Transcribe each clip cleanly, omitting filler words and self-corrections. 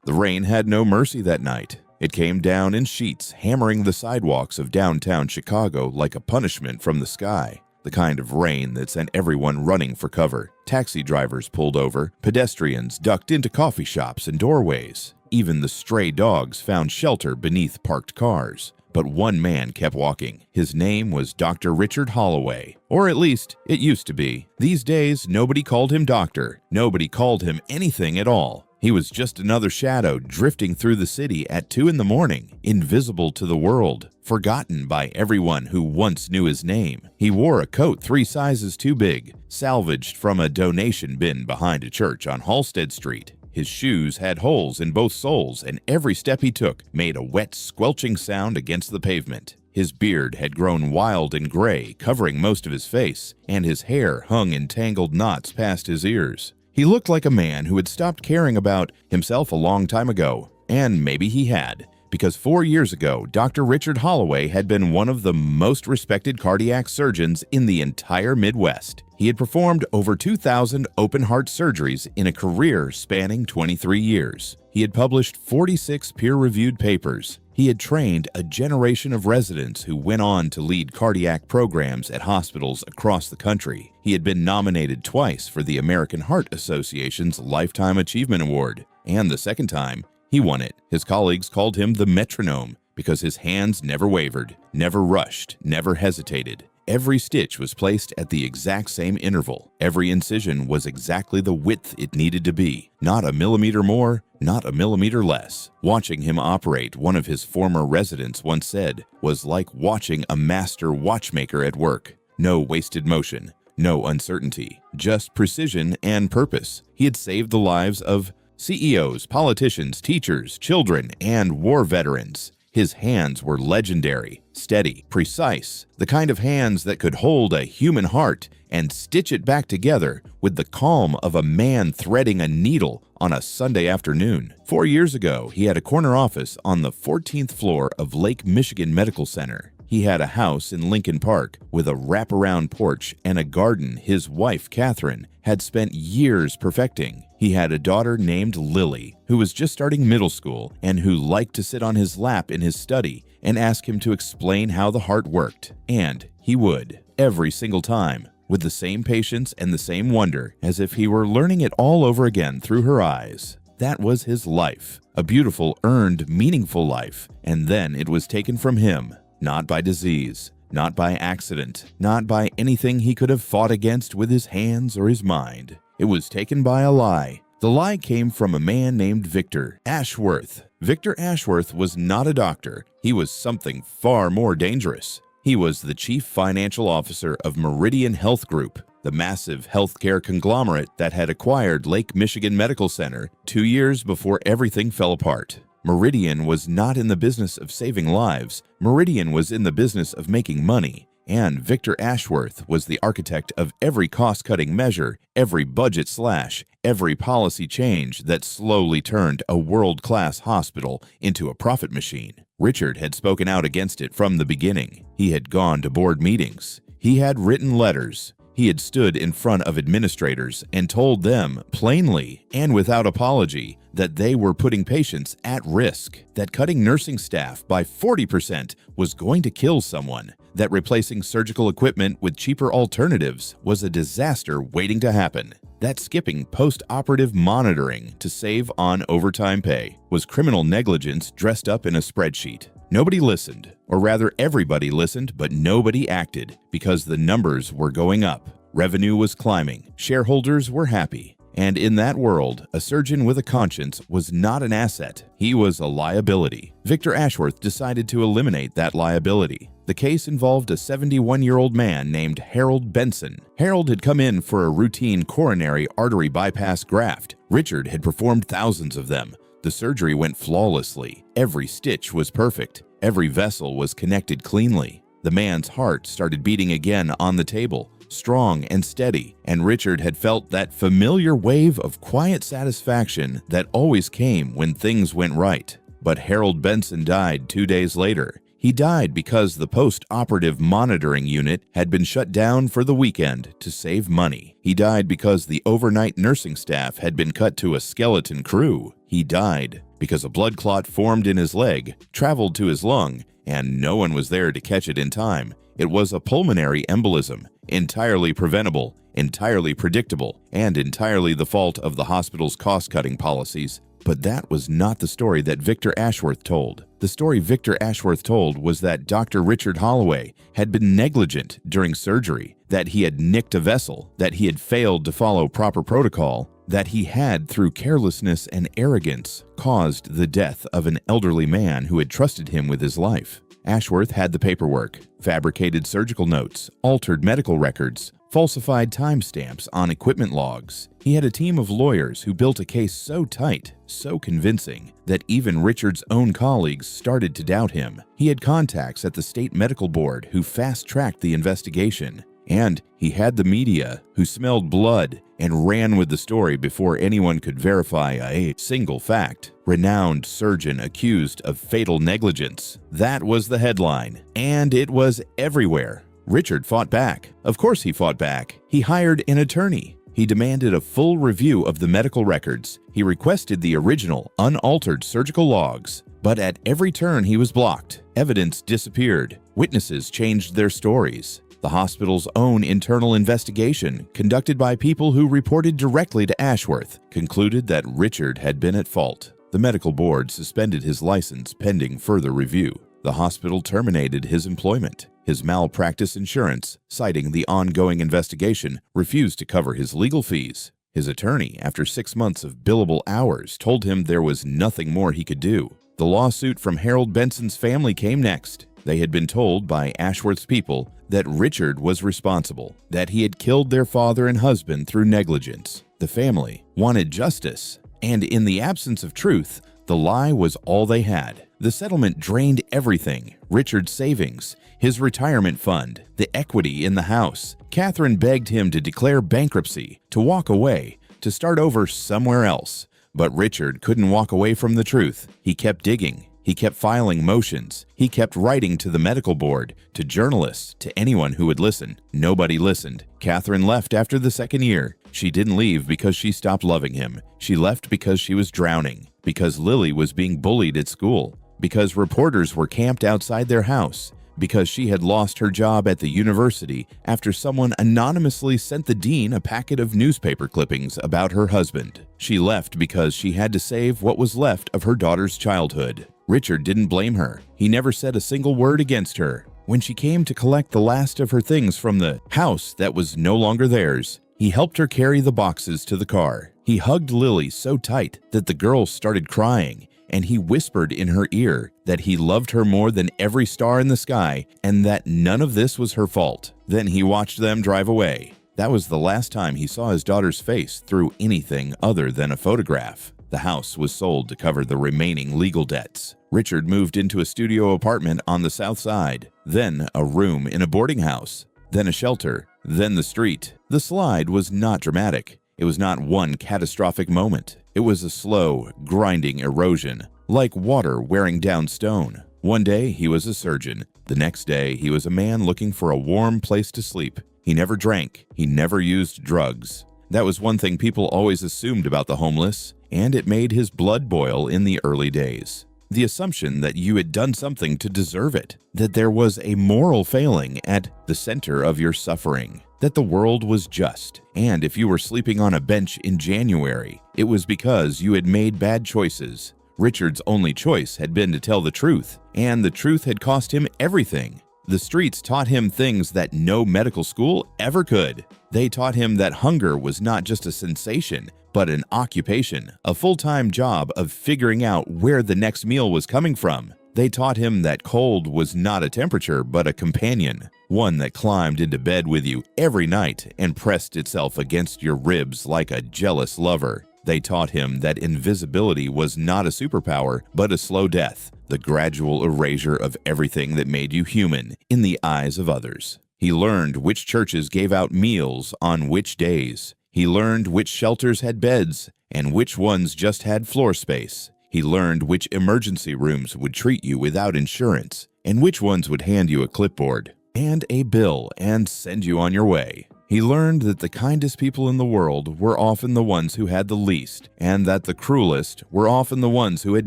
The rain had no mercy that night. It came down in sheets, hammering the sidewalks of downtown Chicago like a punishment from the sky. The kind of rain that sent everyone running for cover. Taxi drivers pulled over, pedestrians ducked into coffee shops and doorways. Even the stray dogs found shelter beneath parked cars. But one man kept walking. His name was Dr. Richard Holloway, or at least it used to be. These days, nobody called him doctor. Nobody called him anything at all. He was just another shadow drifting through the city at 2 in the morning, invisible to the world, forgotten by everyone who once knew his name. He wore a coat 3 sizes too big, salvaged from a donation bin behind a church on Halsted Street. His shoes had holes in both soles, and every step he took made a wet, squelching sound against the pavement. His beard had grown wild and gray, covering most of his face, and his hair hung in tangled knots past his ears. He looked like a man who had stopped caring about himself a long time ago, and maybe he had, because 4 years ago, Dr. Richard Holloway had been one of the most respected cardiac surgeons in the entire Midwest. He had performed over 2,000 open-heart surgeries in a career spanning 23 years. He had published 46 peer-reviewed papers. He had trained a generation of residents who went on to lead cardiac programs at hospitals across the country. He had been nominated twice for the American Heart Association's Lifetime Achievement Award, and the second time, he won it. His colleagues called him the metronome because his hands never wavered, never rushed, never hesitated. Every stitch was placed at the exact same interval. Every incision was exactly the width it needed to be. Not a millimeter more, not a millimeter less. Watching him operate, one of his former residents once said, was like watching a master watchmaker at work. No wasted motion, no uncertainty, just precision and purpose. He had saved the lives of CEOs, politicians, teachers, children, and war veterans. His hands were legendary, steady, precise, the kind of hands that could hold a human heart and stitch it back together with the calm of a man threading a needle on a Sunday afternoon. 4 years ago, he had a corner office on the 14th floor of Lake Michigan Medical Center. He had a house in Lincoln Park with a wraparound porch and a garden his wife, Catherine, had spent years perfecting. He had a daughter named Lily, who was just starting middle school and who liked to sit on his lap in his study and ask him to explain how the heart worked. And he would, every single time, with the same patience and the same wonder, as if he were learning it all over again through her eyes. That was his life, a beautiful, earned, meaningful life, and then it was taken from him. Not by disease, not by accident, not by anything he could have fought against with his hands or his mind. It was taken by a lie. The lie came from a man named Victor Ashworth. Victor Ashworth was not a doctor. He was something far more dangerous. He was the chief financial officer of Meridian Health Group, the massive healthcare conglomerate that had acquired Lake Michigan Medical Center 2 years before everything fell apart. Meridian was not in the business of saving lives. Meridian was in the business of making money. And Victor Ashworth was the architect of every cost-cutting measure, every budget slash, every policy change that slowly turned a world-class hospital into a profit machine. Richard had spoken out against it from the beginning. He had gone to board meetings. He had written letters. He had stood in front of administrators and told them plainly and without apology that they were putting patients at risk, that cutting nursing staff by 40% was going to kill someone, that replacing surgical equipment with cheaper alternatives was a disaster waiting to happen, that skipping post-operative monitoring to save on overtime pay was criminal negligence dressed up in a spreadsheet. Nobody listened, or rather everybody listened, but nobody acted because the numbers were going up. Revenue was climbing, shareholders were happy, and in that world, a surgeon with a conscience was not an asset, he was a liability. Victor Ashworth decided to eliminate that liability. The case involved a 71-year-old man named Harold Benson. Harold had come in for a routine coronary artery bypass graft. Richard had performed thousands of them. The surgery went flawlessly. Every stitch was perfect. Every vessel was connected cleanly. The man's heart started beating again on the table, strong and steady, and Richard had felt that familiar wave of quiet satisfaction that always came when things went right. But Harold Benson died 2 days later. He died because the post-operative monitoring unit had been shut down for the weekend to save money. He died because the overnight nursing staff had been cut to a skeleton crew. He died because a blood clot formed in his leg, traveled to his lung, and no one was there to catch it in time. It was a pulmonary embolism, entirely preventable, entirely predictable, and entirely the fault of the hospital's cost-cutting policies. But that was not the story that Victor Ashworth told. The story Victor Ashworth told was that Dr. Richard Holloway had been negligent during surgery, that he had nicked a vessel, that he had failed to follow proper protocol, that he had, through carelessness and arrogance, caused the death of an elderly man who had trusted him with his life. Ashworth had the paperwork, fabricated surgical notes, altered medical records, falsified timestamps on equipment logs. He had a team of lawyers who built a case so tight, so convincing, that even Richard's own colleagues started to doubt him. He had contacts at the state medical board who fast-tracked the investigation. And he had the media who smelled blood and ran with the story before anyone could verify a single fact. Renowned surgeon accused of fatal negligence. That was the headline, and it was everywhere. Richard fought back. Of course he fought back. He hired an attorney. He demanded a full review of the medical records. He requested the original, unaltered surgical logs. But at every turn he was blocked. Evidence disappeared. Witnesses changed their stories. The hospital's own internal investigation, conducted by people who reported directly to Ashworth, concluded that Richard had been at fault. The medical board suspended his license pending further review. The hospital terminated his employment. His malpractice insurance, citing the ongoing investigation, refused to cover his legal fees. His attorney, after 6 months of billable hours, told him there was nothing more he could do. The lawsuit from Harold Benson's family came next. They had been told by Ashworth's people that Richard was responsible, that he had killed their father and husband through negligence. The family wanted justice, and in the absence of truth, the lie was all they had. The settlement drained everything: Richard's savings, his retirement fund, the equity in the house. Catherine begged him to declare bankruptcy, to walk away, to start over somewhere else. But Richard couldn't walk away from the truth. He kept digging. He kept filing motions. He kept writing to the medical board, to journalists, to anyone who would listen. Nobody listened. Catherine left after the 2nd year. She didn't leave because she stopped loving him. She left because she was drowning, because Lily was being bullied at school, because reporters were camped outside their house, because she had lost her job at the university after someone anonymously sent the dean a packet of newspaper clippings about her husband. She left because she had to save what was left of her daughter's childhood. Richard didn't blame her. He never said a single word against her. When she came to collect the last of her things from the house that was no longer theirs, he helped her carry the boxes to the car. He hugged Lily so tight that the girl started crying, and he whispered in her ear that he loved her more than every star in the sky and that none of this was her fault. Then he watched them drive away. That was the last time he saw his daughter's face through anything other than a photograph. The house was sold to cover the remaining legal debts. Richard moved into a studio apartment on the south side, then a room in a boarding house, then a shelter, then the street. The slide was not dramatic. It was not one catastrophic moment. It was a slow, grinding erosion, like water wearing down stone. One day he was a surgeon. The next day he was a man looking for a warm place to sleep. He never drank. He never used drugs. That was one thing people always assumed about the homeless, and it made his blood boil in the early days. The assumption that you had done something to deserve it, that there was a moral failing at the center of your suffering, that the world was just, and if you were sleeping on a bench in January, it was because you had made bad choices. Richard's only choice had been to tell the truth, and the truth had cost him everything. The streets taught him things that no medical school ever could. They taught him that hunger was not just a sensation, but an occupation, a full-time job of figuring out where the next meal was coming from. They taught him that cold was not a temperature, but a companion, one that climbed into bed with you every night and pressed itself against your ribs like a jealous lover. They taught him that invisibility was not a superpower, but a slow death, the gradual erasure of everything that made you human in the eyes of others. He learned which churches gave out meals on which days. He learned which shelters had beds and which ones just had floor space. He learned which emergency rooms would treat you without insurance and which ones would hand you a clipboard and a bill and send you on your way. He learned that the kindest people in the world were often the ones who had the least, and that the cruelest were often the ones who had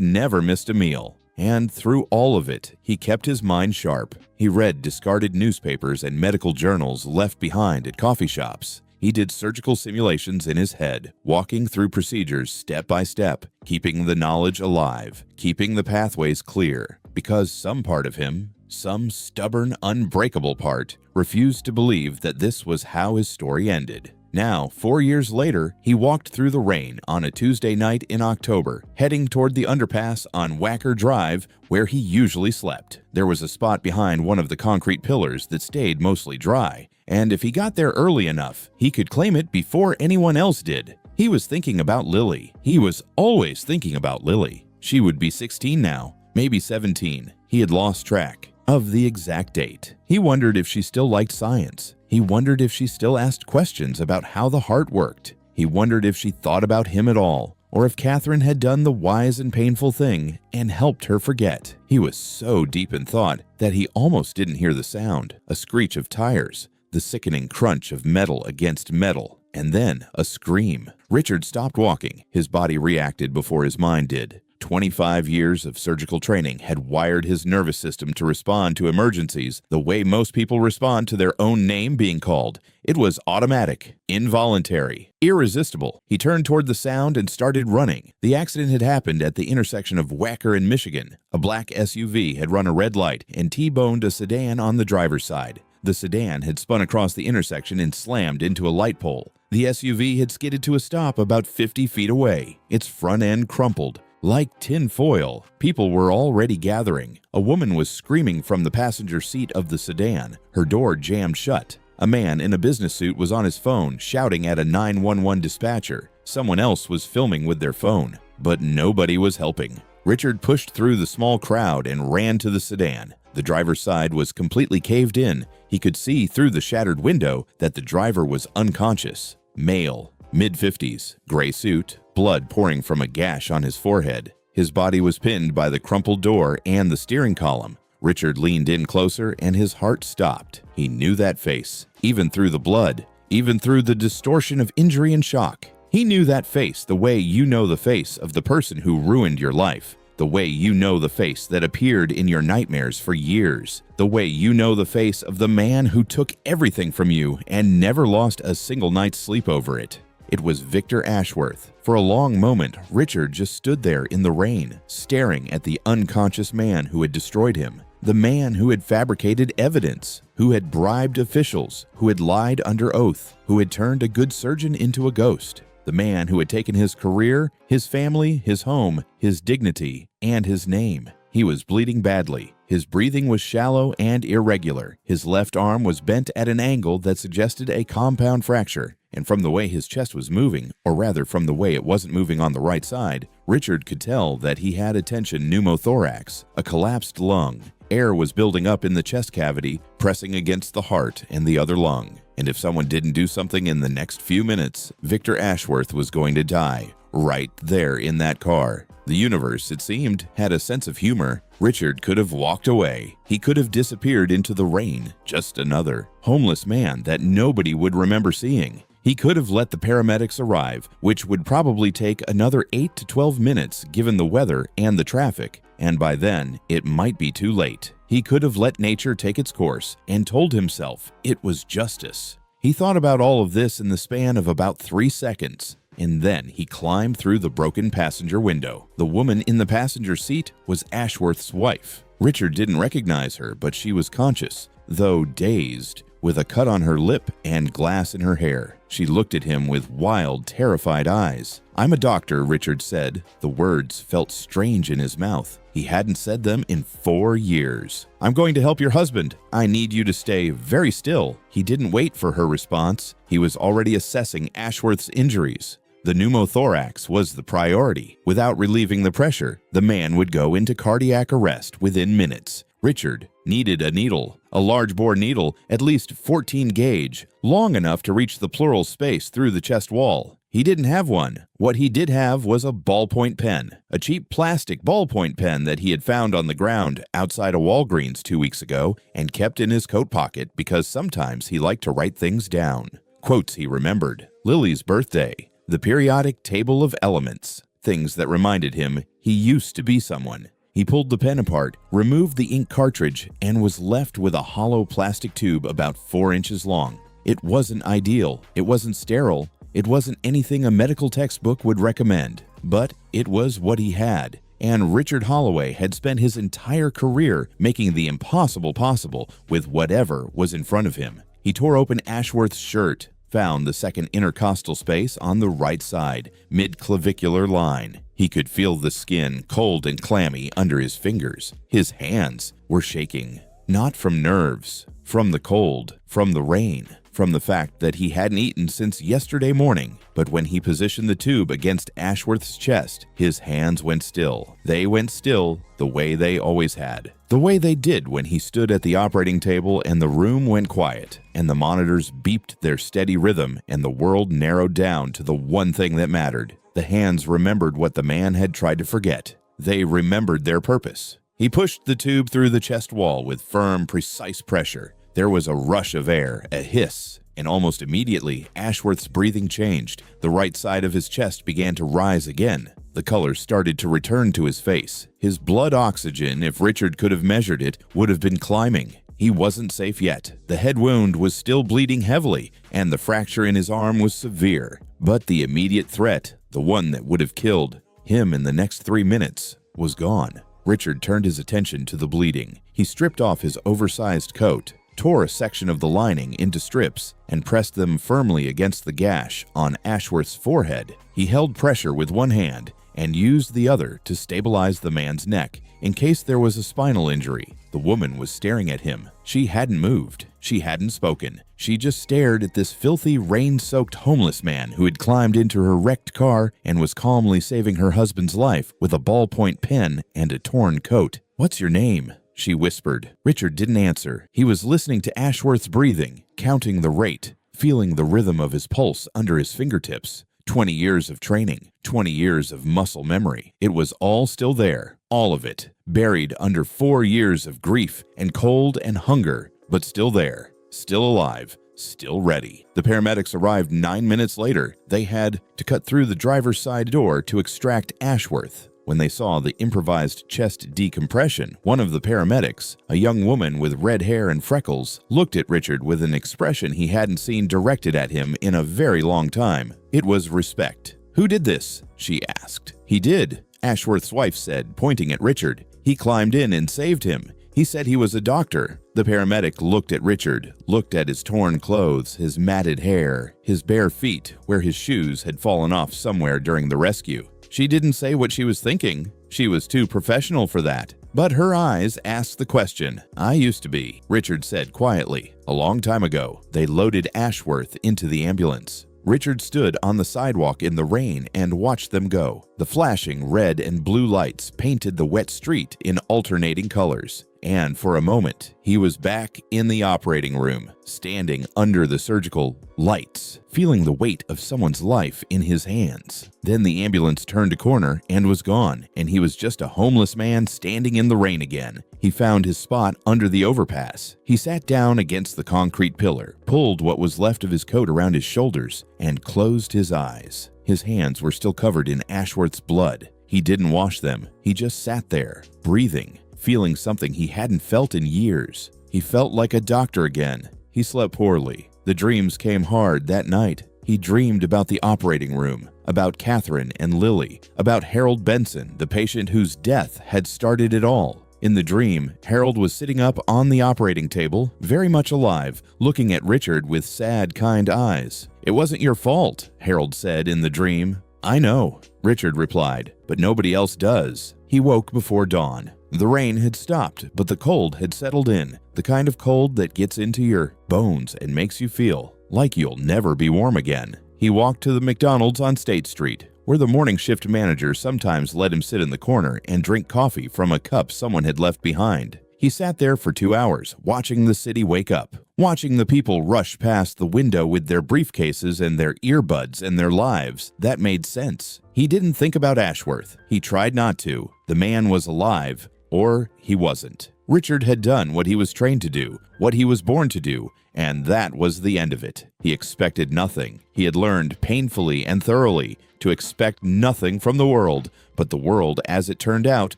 never missed a meal. And through all of it, he kept his mind sharp. He read discarded newspapers and medical journals left behind at coffee shops. He did surgical simulations in his head, walking through procedures step by step, keeping the knowledge alive, keeping the pathways clear, because some part of him, some stubborn, unbreakable part, refused to believe that this was how his story ended. Now, 4 years later, he walked through the rain on a Tuesday night in October, heading toward the underpass on Wacker Drive, where he usually slept. There was a spot behind one of the concrete pillars that stayed mostly dry, and if he got there early enough, he could claim it before anyone else did. He was thinking about Lily. He was always thinking about Lily. She would be 16 now, maybe 17. He had lost track of the exact date. He wondered if she still liked science. He wondered if she still asked questions about how the heart worked. He wondered if she thought about him at all, or if Catherine had done the wise and painful thing and helped her forget. He was so deep in thought that he almost didn't hear the sound, a screech of tires, the sickening crunch of metal against metal, and then a scream. Richard stopped walking. His body reacted before his mind did. 25 years of surgical training had wired his nervous system to respond to emergencies the way most people respond to their own name being called. It was automatic, involuntary, irresistible. He turned toward the sound and started running. The accident had happened at the intersection of Wacker and Michigan. A black SUV had run a red light and T-boned a sedan on the driver's side. The sedan had spun across the intersection and slammed into a light pole. The SUV had skidded to a stop about 50 feet away. Its front end crumpled. Like tin foil, people were already gathering. A woman was screaming from the passenger seat of the sedan, her door jammed shut. A man in a business suit was on his phone, shouting at a 911 dispatcher. Someone else was filming with their phone, but nobody was helping. Richard pushed through the small crowd and ran to the sedan. The driver's side was completely caved in. He could see through the shattered window that the driver was unconscious. Male, mid-50s, gray suit, blood pouring from a gash on his forehead. His body was pinned by the crumpled door and the steering column. Richard leaned in closer and his heart stopped. He knew that face, even through the blood, even through the distortion of injury and shock. He knew that face the way you know the face of the person who ruined your life, the way you know the face that appeared in your nightmares for years, the way you know the face of the man who took everything from you and never lost a single night's sleep over it. It was Victor Ashworth. For a long moment, Richard just stood there in the rain, staring at the unconscious man who had destroyed him, the man who had fabricated evidence, who had bribed officials, who had lied under oath, who had turned a good surgeon into a ghost, the man who had taken his career, his family, his home, his dignity, and his name. He was bleeding badly. His breathing was shallow and irregular. His left arm was bent at an angle that suggested a compound fracture. And from the way his chest was moving, or rather from the way it wasn't moving on the right side, Richard could tell that he had a tension pneumothorax, a collapsed lung. Air was building up in the chest cavity, pressing against the heart and the other lung. And if someone didn't do something in the next few minutes, Victor Ashworth was going to die, right there in that car. The universe, it seemed, had a sense of humor. Richard could have walked away. He could have disappeared into the rain, just another homeless man that nobody would remember seeing. He could have let the paramedics arrive, which would probably take another 8 to 12 minutes given the weather and the traffic, and by then, it might be too late. He could have let nature take its course and told himself it was justice. He thought about all of this in the span of about 3 seconds, and then he climbed through the broken passenger window. The woman in the passenger seat was Ashworth's wife. Richard didn't recognize her, but she was conscious, though dazed, with a cut on her lip and glass in her hair. She looked at him with wild, terrified eyes. "I'm a doctor," Richard said. The words felt strange in his mouth. He hadn't said them in 4 years. "I'm going to help your husband. I need you to stay very still." He didn't wait for her response. He was already assessing Ashworth's injuries. The pneumothorax was the priority. Without relieving the pressure, the man would go into cardiac arrest within minutes. Richard needed a needle, a large-bore needle, at least 14 gauge, long enough to reach the pleural space through the chest wall. He didn't have one. What he did have was a ballpoint pen, a cheap plastic ballpoint pen that he had found on the ground outside a Walgreens 2 weeks ago and kept in his coat pocket because sometimes he liked to write things down. Quotes he remembered: Lily's birthday, the periodic table of elements, things that reminded him he used to be someone. He pulled the pen apart, removed the ink cartridge, and was left with a hollow plastic tube about 4 inches long. It wasn't ideal, it wasn't sterile, it wasn't anything a medical textbook would recommend, but it was what he had. And Richard Holloway had spent his entire career making the impossible possible with whatever was in front of him. He tore open Ashworth's shirt, found the second intercostal space on the right side, mid-clavicular line. He could feel the skin cold and clammy under his fingers. His hands were shaking, not from nerves, from the cold, from the rain, from the fact that he hadn't eaten since yesterday morning. But when he positioned the tube against Ashworth's chest, his hands went still. They went still the way they always had. The way they did when he stood at the operating table and the room went quiet, and the monitors beeped their steady rhythm, and the world narrowed down to the one thing that mattered. The hands remembered what the man had tried to forget. They remembered their purpose. He pushed the tube through the chest wall with firm, precise pressure. There was a rush of air, a hiss, and almost immediately, Ashworth's breathing changed. The right side of his chest began to rise again. The color started to return to his face. His blood oxygen, if Richard could have measured it, would have been climbing. He wasn't safe yet. The head wound was still bleeding heavily, and the fracture in his arm was severe. But the immediate threat, the one that would have killed him in the next 3 minutes, was gone. Richard turned his attention to the bleeding. He stripped off his oversized coat, tore a section of the lining into strips, and pressed them firmly against the gash on Ashworth's forehead. He held pressure with one hand and used the other to stabilize the man's neck in case there was a spinal injury. The woman was staring at him. She hadn't moved. She hadn't spoken. She just stared at this filthy, rain-soaked homeless man who had climbed into her wrecked car and was calmly saving her husband's life with a ballpoint pen and a torn coat. "What's your name?" she whispered. Richard didn't answer. He was listening to Ashworth's breathing, counting the rate, feeling the rhythm of his pulse under his fingertips. 20 years of training, 20 years of muscle memory. It was all still there, all of it, buried under 4 years of grief and cold and hunger, but still there, still alive, still ready. The paramedics arrived 9 minutes later. They had to cut through the driver's side door to extract Ashworth. When they saw the improvised chest decompression, one of the paramedics, a young woman with red hair and freckles, looked at Richard with an expression he hadn't seen directed at him in a very long time. It was respect. "Who did this?" she asked. "He did," Ashworth's wife said, pointing at Richard. "He climbed in and saved him. He said he was a doctor." The paramedic looked at Richard, looked at his torn clothes, his matted hair, his bare feet where his shoes had fallen off somewhere during the rescue. She didn't say what she was thinking. She was too professional for that. But her eyes asked the question. "I used to be," Richard said quietly. "A long time ago." They loaded Ashworth into the ambulance. Richard stood on the sidewalk in the rain and watched them go. The flashing red and blue lights painted the wet street in alternating colors. And for a moment, he was back in the operating room, standing under the surgical lights, feeling the weight of someone's life in his hands. Then the ambulance turned a corner and was gone, and he was just a homeless man standing in the rain again. He found his spot under the overpass. He sat down against the concrete pillar, pulled what was left of his coat around his shoulders, and closed his eyes. His hands were still covered in Ashworth's blood. He didn't wash them. He just sat there, breathing, feeling something he hadn't felt in years. He felt like a doctor again. He slept poorly. The dreams came hard that night. He dreamed about the operating room, about Catherine and Lily, about Harold Benson, the patient whose death had started it all. In the dream, Harold was sitting up on the operating table, very much alive, looking at Richard with sad, kind eyes. "It wasn't your fault," Harold said in the dream. "I know," Richard replied, "but nobody else does." He woke before dawn. The rain had stopped, but the cold had settled in, the kind of cold that gets into your bones and makes you feel like you'll never be warm again. He walked to the McDonald's on State Street, where the morning shift manager sometimes let him sit in the corner and drink coffee from a cup someone had left behind. He sat there for 2 hours, watching the city wake up, watching the people rush past the window with their briefcases and their earbuds and their lives. That made sense. He didn't think about Ashworth. He tried not to. The man was alive, or he wasn't. Richard had done what he was trained to do, what he was born to do, and that was the end of it. He expected nothing. He had learned painfully and thoroughly to expect nothing from the world, but the world, as it turned out,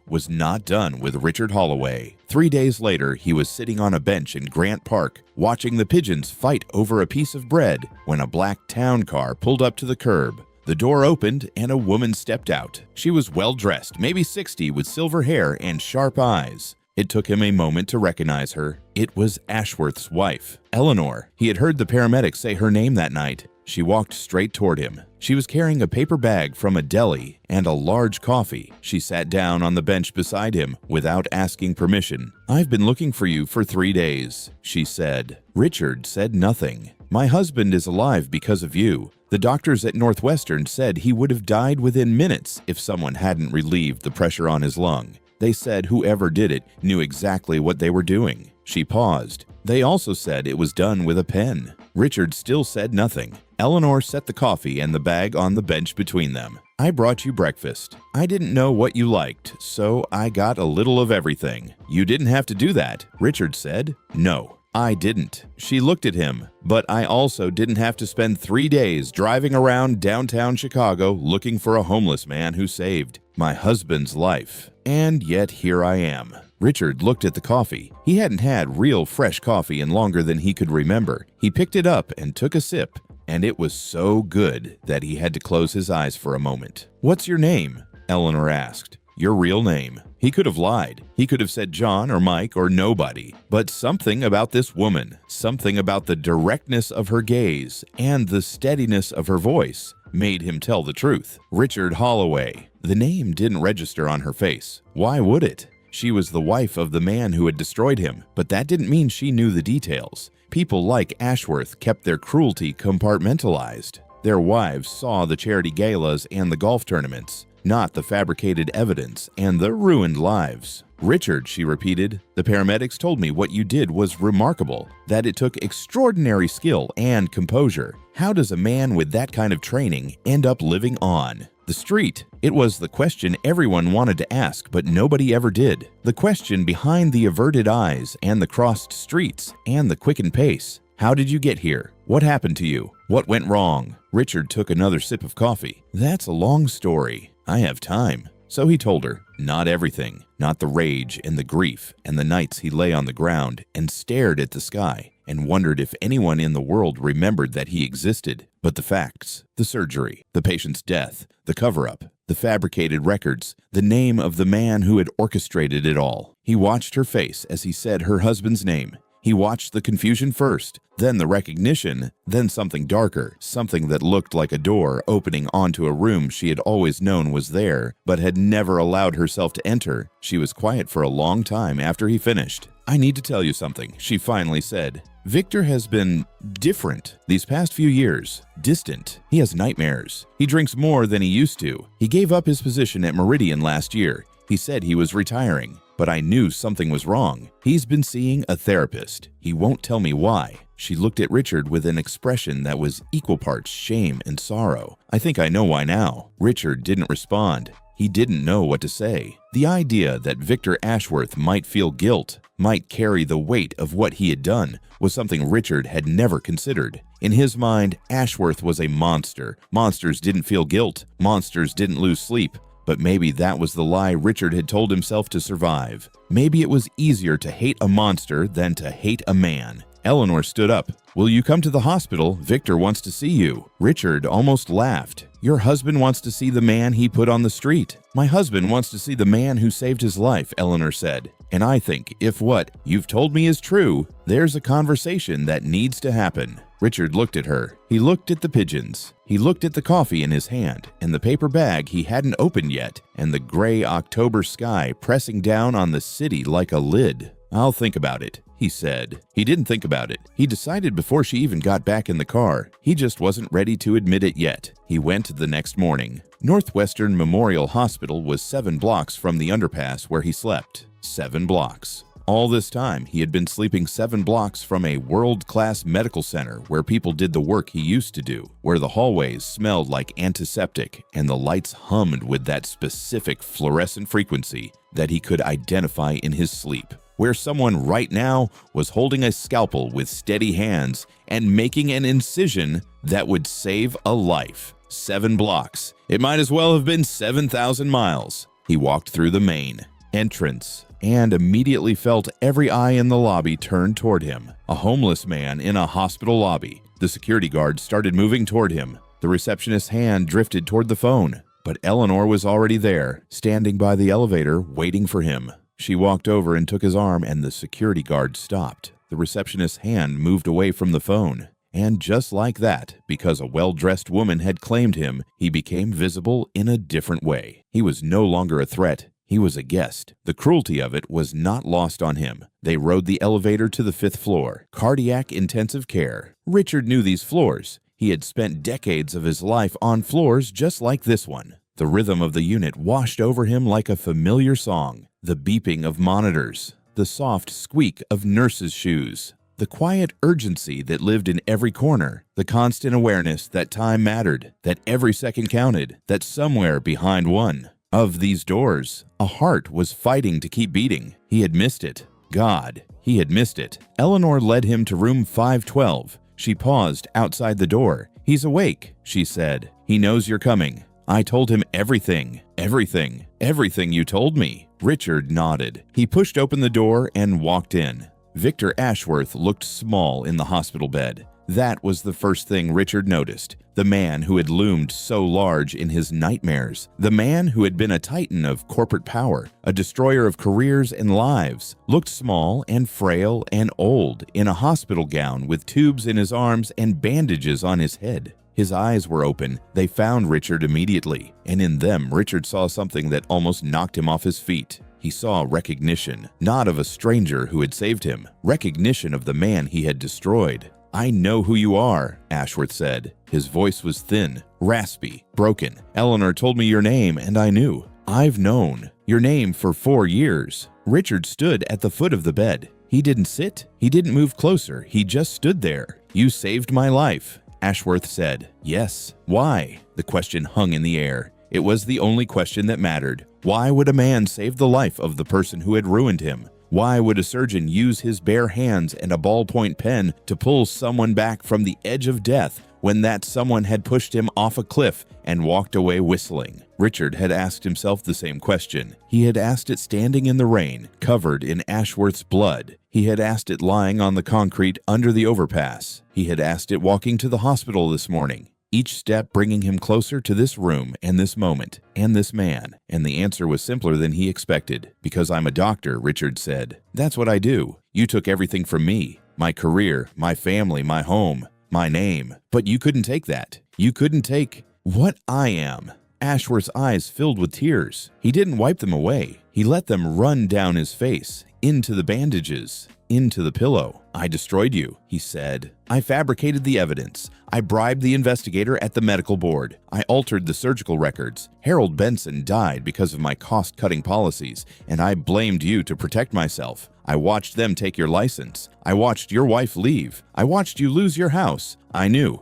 was not done with Richard Holloway. 3 days later, he was sitting on a bench in Grant Park, watching the pigeons fight over a piece of bread, when a black town car pulled up to the curb. The door opened and a woman stepped out. She was well-dressed, maybe 60, with silver hair and sharp eyes. It took him a moment to recognize her. It was Ashworth's wife, Eleanor. He had heard the paramedics say her name that night. She walked straight toward him. She was carrying a paper bag from a deli and a large coffee. She sat down on the bench beside him without asking permission. "I've been looking for you for 3 days," she said. Richard said nothing. "My husband is alive because of you. The doctors at Northwestern said he would have died within minutes if someone hadn't relieved the pressure on his lung. They said whoever did it knew exactly what they were doing." She paused. "They also said it was done with a pen." Richard still said nothing. Eleanor set the coffee and the bag on the bench between them. "I brought you breakfast. I didn't know what you liked, so I got a little of everything." "You didn't have to do that," Richard said. "No, I didn't." She looked at him. "But I also didn't have to spend 3 days driving around downtown Chicago looking for a homeless man who saved my husband's life. And yet here I am." Richard looked at the coffee. He hadn't had real fresh coffee in longer than he could remember. He picked it up and took a sip, and it was so good that he had to close his eyes for a moment. "What's your name?" Eleanor asked. "Your real name." He could have lied. He could have said John or Mike or nobody. But something about this woman, something about the directness of her gaze and the steadiness of her voice, made him tell the truth. Richard Holloway. The name didn't register on her face. Why would it? She was the wife of the man who had destroyed him, but that didn't mean she knew the details. People like Ashworth kept their cruelty compartmentalized. Their wives saw the charity galas and the golf tournaments, not the fabricated evidence and the ruined lives. "Richard," she repeated, "the paramedics told me what you did was remarkable, that it took extraordinary skill and composure. How does a man with that kind of training end up living on the street?" It was the question everyone wanted to ask, but nobody ever did. The question behind the averted eyes and the crossed streets and the quickened pace. How did you get here? What happened to you? What went wrong? Richard took another sip of coffee. "That's a long story. I have time." So he told her, not everything, not the rage and the grief and the nights he lay on the ground and stared at the sky and wondered if anyone in the world remembered that he existed, but the facts, the surgery, the patient's death, the cover-up, the fabricated records, the name of the man who had orchestrated it all. He watched her face as he said her husband's name. He watched the confusion first, then the recognition, then something darker, something that looked like a door opening onto a room she had always known was there, but had never allowed herself to enter. She was quiet for a long time after he finished. "I need to tell you something," she finally said. "Victor has been different these past few years. Distant. He has nightmares. He drinks more than he used to. He gave up his position at Meridian last year. He said he was retiring. But I knew something was wrong. He's been seeing a therapist. He won't tell me why." She looked at Richard with an expression that was equal parts shame and sorrow. "I think I know why now." Richard didn't respond. He didn't know what to say. The idea that Victor Ashworth might feel guilt, might carry the weight of what he had done, was something Richard had never considered. In his mind, Ashworth was a monster. Monsters didn't feel guilt. Monsters didn't lose sleep. But maybe that was the lie Richard had told himself to survive. Maybe it was easier to hate a monster than to hate a man. Eleanor stood up. "Will you come to the hospital? Victor wants to see you." Richard almost laughed. "Your husband wants to see the man he put on the street." "My husband wants to see the man who saved his life," Eleanor said. "And I think if what you've told me is true, there's a conversation that needs to happen." Richard looked at her. He looked at the pigeons. He looked at the coffee in his hand and the paper bag he hadn't opened yet and the gray October sky pressing down on the city like a lid. "I'll think about it," he said. He didn't think about it. He decided before she even got back in the car. He just wasn't ready to admit it yet. He went the next morning. Northwestern Memorial Hospital was 7 blocks from the underpass where he slept. 7 blocks. All this time, he had been sleeping 7 blocks from a world-class medical center where people did the work he used to do, where the hallways smelled like antiseptic and the lights hummed with that specific fluorescent frequency that he could identify in his sleep. where someone right now was holding a scalpel with steady hands and making an incision that would save a life. 7 blocks. It might as well have been 7,000 miles. He walked through the main entrance and immediately felt every eye in the lobby turn toward him. A homeless man in a hospital lobby. The security guard started moving toward him. The receptionist's hand drifted toward the phone, but Eleanor was already there, standing by the elevator, waiting for him. She walked over and took his arm, and the security guard stopped. The receptionist's hand moved away from the phone. And just like that, because a well-dressed woman had claimed him, he became visible in a different way. He was no longer a threat. He was a guest. The cruelty of it was not lost on him. They rode the elevator to the 5th floor. Cardiac intensive care. Richard knew these floors. He had spent decades of his life on floors just like this one. The rhythm of the unit washed over him like a familiar song. The beeping of monitors. The soft squeak of nurses' shoes. The quiet urgency that lived in every corner. The constant awareness that time mattered. That every second counted. That somewhere behind one of these doors, a heart was fighting to keep beating. He had missed it. God, he had missed it. Eleanor led him to room 512. She paused outside the door. "He's awake," she said. "He knows you're coming. I told him everything. Everything you told me." Richard nodded. He pushed open the door and walked in. Victor Ashworth looked small in the hospital bed. That was the first thing Richard noticed. The man who had loomed so large in his nightmares. The man who had been a titan of corporate power, a destroyer of careers and lives, looked small and frail and old in a hospital gown with tubes in his arms and bandages on his head. His eyes were open. They found Richard immediately, and in them Richard saw something that almost knocked him off his feet. He saw recognition, not of a stranger who had saved him, recognition of the man he had destroyed. "I know who you are," Ashworth said. His voice was thin, raspy, broken. "Eleanor told me your name, and I knew. I've known your name for 4 years." Richard stood at the foot of the bed. He didn't sit. He didn't move closer. He just stood there. "You saved my life," Ashworth said. "Yes." Why? The question hung in the air. It was the only question that mattered. Why would a man save the life of the person who had ruined him? Why would a surgeon use his bare hands and a ballpoint pen to pull someone back from the edge of death when that someone had pushed him off a cliff and walked away whistling? Richard had asked himself the same question. He had asked it standing in the rain, covered in Ashworth's blood. He had asked it lying on the concrete under the overpass. He had asked it walking to the hospital this morning. Each step bringing him closer to this room and this moment and this man. And the answer was simpler than he expected. "Because I'm a doctor," Richard said. "That's what I do. You took everything from me. My career, my family, my home, my name. But you couldn't take that. You couldn't take what I am." Ashworth's eyes filled with tears. He didn't wipe them away. He let them run down his face, into the bandages, into the pillow. "I destroyed you," he said. "I fabricated the evidence. I bribed the investigator at the medical board. I altered the surgical records. Harold Benson died because of my cost-cutting policies, and I blamed you to protect myself. I watched them take your license. I watched your wife leave. I watched you lose your house. I knew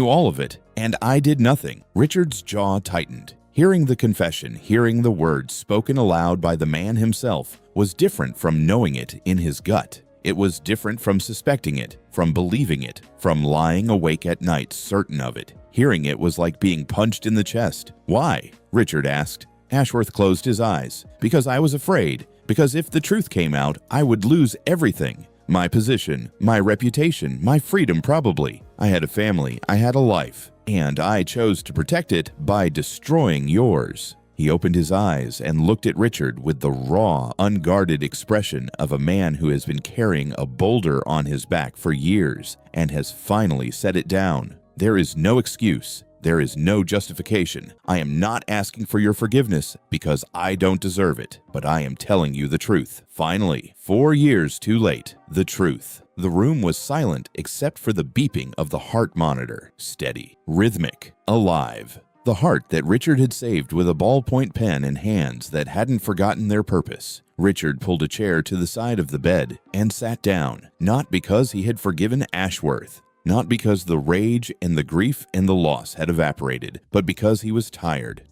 all of it, and I did nothing." Richard's jaw tightened. Hearing the confession, hearing the words spoken aloud by the man himself, was different from knowing it in his gut. It was different from suspecting it, from believing it, from lying awake at night certain of it. Hearing it was like being punched in the chest. "Why?" Richard asked. Ashworth closed his eyes. "Because I was afraid. Because if the truth came out, I would lose everything. My position, my reputation, my freedom probably. I had a family, I had a life, and I chose to protect it by destroying yours." He opened his eyes and looked at Richard with the raw, unguarded expression of a man who has been carrying a boulder on his back for years and has finally set it down. "There is no excuse. There is no justification. I am not asking for your forgiveness because I don't deserve it, but I am telling you the truth. Finally, 4 years too late, the truth." The room was silent except for the beeping of the heart monitor, steady, rhythmic, alive. The heart that Richard had saved with a ballpoint pen and hands that hadn't forgotten their purpose. Richard pulled a chair to the side of the bed and sat down, not because he had forgiven Ashworth, Not because the rage and the grief and the loss had evaporated, but because he was tired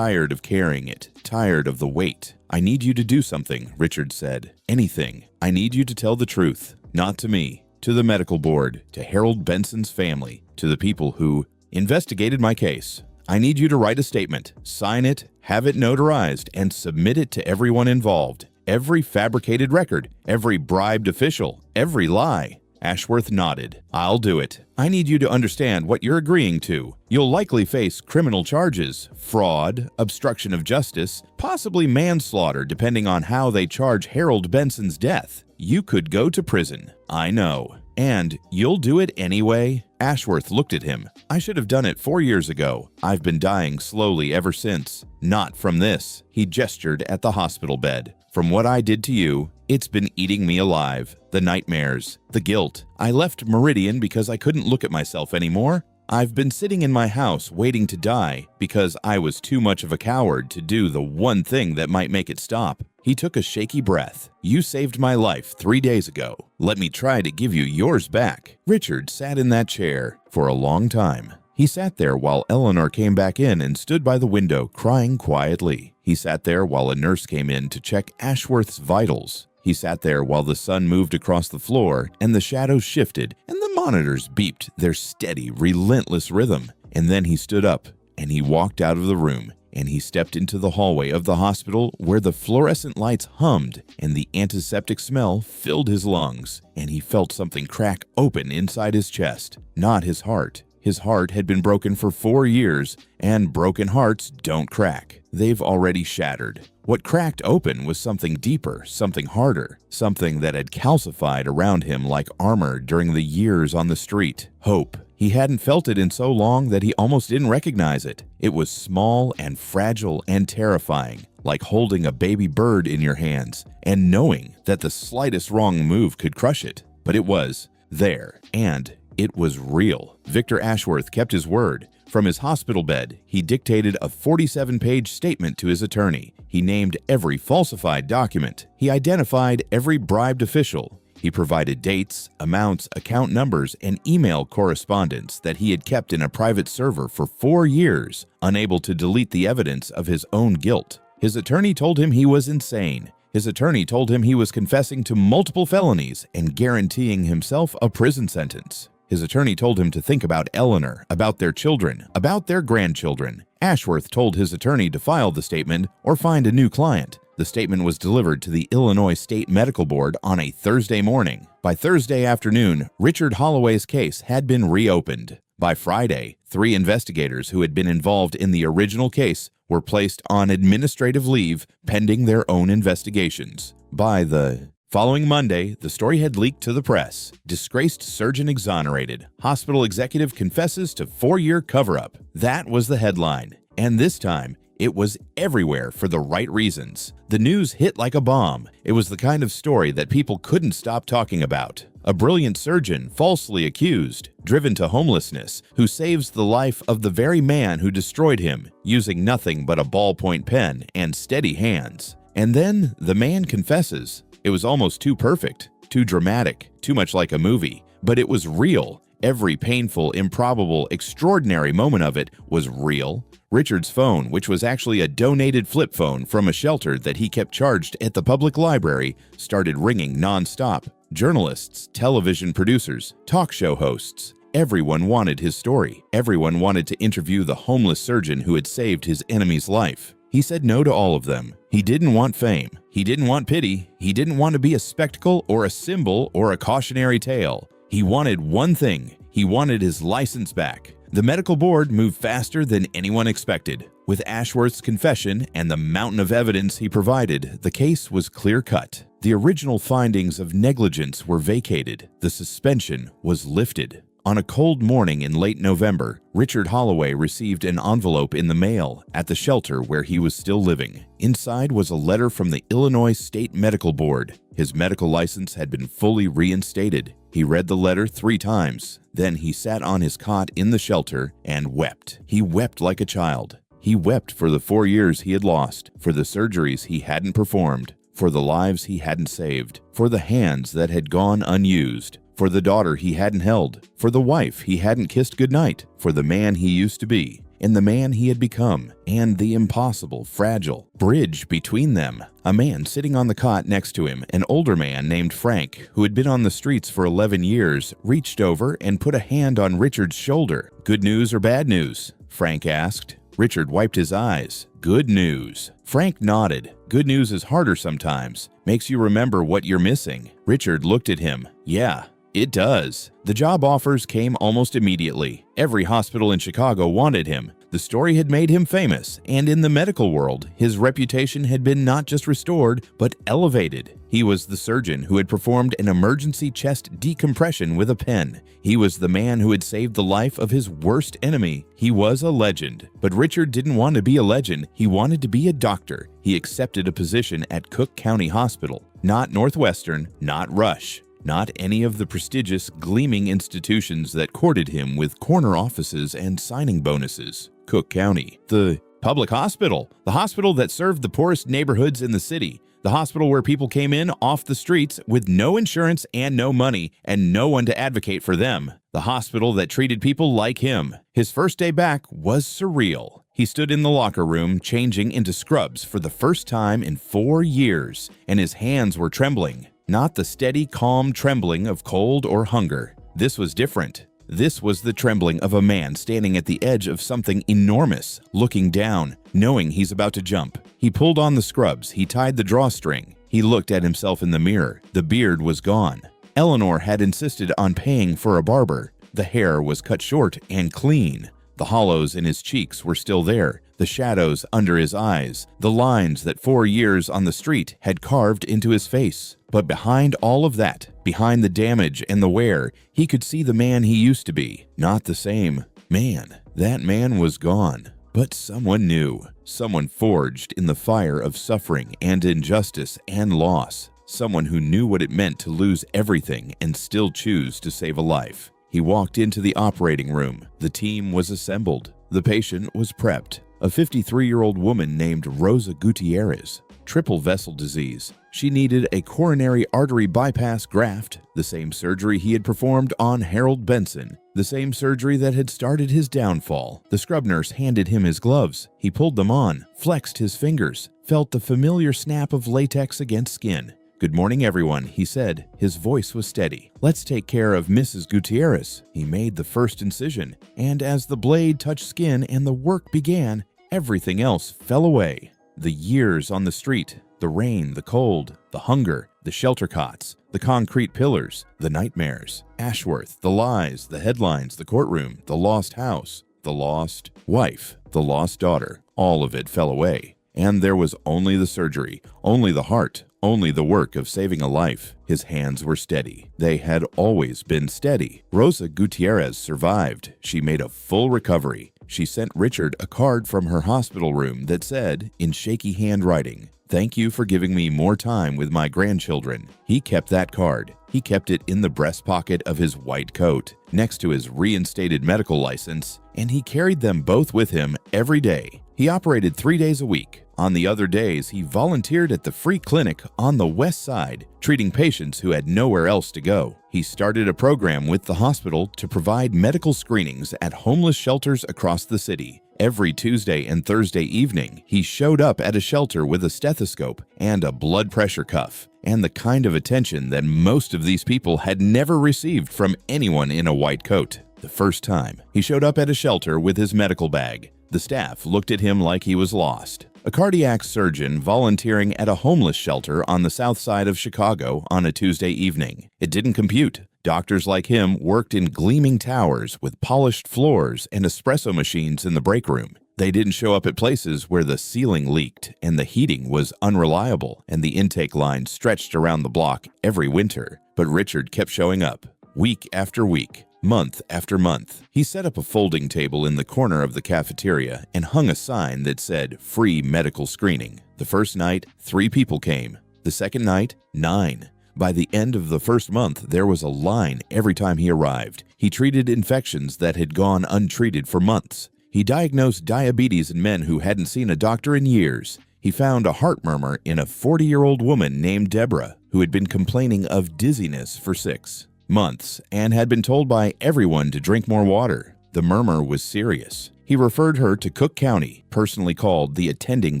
of carrying it, tired of the weight. "I need you to do something," Richard said. "Anything. I need you to tell the truth. Not to me, to the medical board, to Harold Benson's family, to the people who investigated my case. I need you to write a statement, sign it, have it notarized, and submit it to everyone involved. Every fabricated record, every bribed official, every lie." Ashworth nodded. "I'll do it. I need you to understand what you're agreeing to. You'll likely face criminal charges, fraud, obstruction of justice, possibly manslaughter depending on how they charge Harold Benson's death. You could go to prison. I know. And you'll do it anyway?" Ashworth looked at him. "I should have done it 4 years ago. I've been dying slowly ever since. Not from this." He gestured at the hospital bed. "From what I did to you, it's been eating me alive. The nightmares, the guilt. I left Meridian because I couldn't look at myself anymore. I've been sitting in my house waiting to die because I was too much of a coward to do the one thing that might make it stop." He took a shaky breath. "You saved my life 3 days ago. Let me try to give you yours back." Richard sat in that chair for a long time. He sat there while Eleanor came back in and stood by the window crying quietly. He sat there while a nurse came in to check Ashworth's vitals. He sat there while the sun moved across the floor and the shadows shifted and the monitors beeped their steady, relentless rhythm. And then he stood up and he walked out of the room and he stepped into the hallway of the hospital where the fluorescent lights hummed and the antiseptic smell filled his lungs. And he felt something crack open inside his chest, not his heart. His heart had been broken for 4 years, and broken hearts don't crack. They've already shattered. What cracked open was something deeper, something harder, something that had calcified around him like armor during the years on the street. Hope. He hadn't felt it in so long that he almost didn't recognize it. It was small and fragile and terrifying, like holding a baby bird in your hands and knowing that the slightest wrong move could crush it. But it was there, and it was real. Victor Ashworth kept his word. From his hospital bed, he dictated a 47-page statement to his attorney. He named every falsified document. He identified every bribed official. He provided dates, amounts, account numbers, and email correspondence that he had kept in a private server for 4 years, unable to delete the evidence of his own guilt. His attorney told him he was insane. His attorney told him he was confessing to multiple felonies and guaranteeing himself a prison sentence. His attorney told him to think about Eleanor, about their children, about their grandchildren. Ashworth told his attorney to file the statement or find a new client. The statement was delivered to the Illinois State Medical Board on a Thursday morning. By Thursday afternoon, Richard Holloway's case had been reopened. By Friday, 3 investigators who had been involved in the original case were placed on administrative leave pending their own investigations. By the following Monday, the story had leaked to the press. Disgraced surgeon exonerated. Hospital executive confesses to 4-year cover-up. That was the headline. And this time, it was everywhere for the right reasons. The news hit like a bomb. It was the kind of story that people couldn't stop talking about. A brilliant surgeon falsely accused, driven to homelessness, who saves the life of the very man who destroyed him, using nothing but a ballpoint pen and steady hands. And then the man confesses. It was almost too perfect, too dramatic, too much like a movie. But it was real. Every painful, improbable, extraordinary moment of it was real. Richard's phone, which was actually a donated flip phone from a shelter that he kept charged at the public library, started ringing nonstop. Journalists, television producers, talk show hosts. Everyone wanted his story. Everyone wanted to interview the homeless surgeon who had saved his enemy's life. He said no to all of them. He didn't want fame. He didn't want pity. He didn't want to be a spectacle or a symbol or a cautionary tale. He wanted one thing. He wanted his license back. The medical board moved faster than anyone expected. With Ashworth's confession and the mountain of evidence he provided, the case was clear-cut. The original findings of negligence were vacated. The suspension was lifted. On a cold morning in late November, Richard Holloway received an envelope in the mail at the shelter where he was still living. Inside was a letter from the Illinois State Medical Board. His medical license had been fully reinstated. He read the letter 3 times. Then he sat on his cot in the shelter and wept. He wept like a child. He wept for the 4 years he had lost, for the surgeries he hadn't performed, for the lives he hadn't saved, for the hands that had gone unused, for the daughter he hadn't held, for the wife he hadn't kissed goodnight, for the man he used to be, and the man he had become, and the impossible, fragile bridge between them. A man sitting on the cot next to him, an older man named Frank, who had been on the streets for 11 years, reached over and put a hand on Richard's shoulder. "Good news or bad news?" Frank asked. Richard wiped his eyes. "Good news." Frank nodded. "Good news is harder sometimes. Makes you remember what you're missing." Richard looked at him. "Yeah, it does." The job offers came almost immediately. Every hospital in Chicago wanted him. The story had made him famous, and in the medical world, his reputation had been not just restored, but elevated. He was the surgeon who had performed an emergency chest decompression with a pen. He was the man who had saved the life of his worst enemy. He was a legend. But Richard didn't want to be a legend. He wanted to be a doctor. He accepted a position at Cook County Hospital. Not Northwestern, not Rush. Not any of the prestigious, gleaming institutions that courted him with corner offices and signing bonuses. Cook County, the public hospital, the hospital that served the poorest neighborhoods in the city, the hospital where people came in off the streets with no insurance and no money and no one to advocate for them. The hospital that treated people like him. His first day back was surreal. He stood in the locker room, changing into scrubs for the first time in 4 years, and his hands were trembling. Not the steady, calm trembling of cold or hunger. This was different. This was the trembling of a man standing at the edge of something enormous, looking down, knowing he's about to jump. He pulled on the scrubs. He tied the drawstring. He looked at himself in the mirror. The beard was gone. Eleanor had insisted on paying for a barber. The hair was cut short and clean. The hollows in his cheeks were still there, the shadows under his eyes, the lines that 4 years on the street had carved into his face. But behind all of that, behind the damage and the wear, he could see the man he used to be. Not the same man. That man was gone. But someone new, someone forged in the fire of suffering and injustice and loss, someone who knew what it meant to lose everything and still choose to save a life. He walked into the operating room. The team was assembled. The patient was prepped. A 53-year-old woman named Rosa Gutierrez. Triple vessel disease. She needed a coronary artery bypass graft, the same surgery he had performed on Harold Benson, the same surgery that had started his downfall. The scrub nurse handed him his gloves. He pulled them on, flexed his fingers, felt the familiar snap of latex against skin. "Good morning, everyone," he said. His voice was steady. "Let's take care of Mrs. Gutierrez." He made the first incision, and as the blade touched skin and the work began, everything else fell away. The years on the street, the rain, the cold, the hunger, the shelter cots, the concrete pillars, the nightmares, Ashworth, the lies, the headlines, the courtroom, the lost house, the lost wife, the lost daughter, all of it fell away. And there was only the surgery, only the heart, only the work of saving a life. His hands were steady. They had always been steady. Rosa Gutierrez survived. She made a full recovery. She sent Richard a card from her hospital room that said, in shaky handwriting, "Thank you for giving me more time with my grandchildren." He kept that card. He kept it in the breast pocket of his white coat, next to his reinstated medical license, and he carried them both with him every day. He operated 3 days a week. On the other days, he volunteered at the free clinic on the west side, treating patients who had nowhere else to go. He started a program with the hospital to provide medical screenings at homeless shelters across the city. Every Tuesday and Thursday evening, he showed up at a shelter with a stethoscope and a blood pressure cuff, and the kind of attention that most of these people had never received from anyone in a white coat. The first time, he showed up at a shelter with his medical bag. The staff looked at him like he was lost. A cardiac surgeon volunteering at a homeless shelter on the south side of Chicago on a Tuesday evening. It didn't compute. Doctors like him worked in gleaming towers with polished floors and espresso machines in the break room. They didn't show up at places where the ceiling leaked and the heating was unreliable and the intake line stretched around the block every winter. But Richard kept showing up, week after week, month after month. He set up a folding table in the corner of the cafeteria and hung a sign that said free medical screening. The first night, 3 people came. The second night, 9. By the end of the first month, there was a line every time he arrived. He treated infections that had gone untreated for months. He diagnosed diabetes in men who hadn't seen a doctor in years. He found a heart murmur in a 40-year-old woman named Deborah, who had been complaining of dizziness for 6. months, and had been told by everyone to drink more water. The murmur was serious. He referred her to Cook County, personally called the attending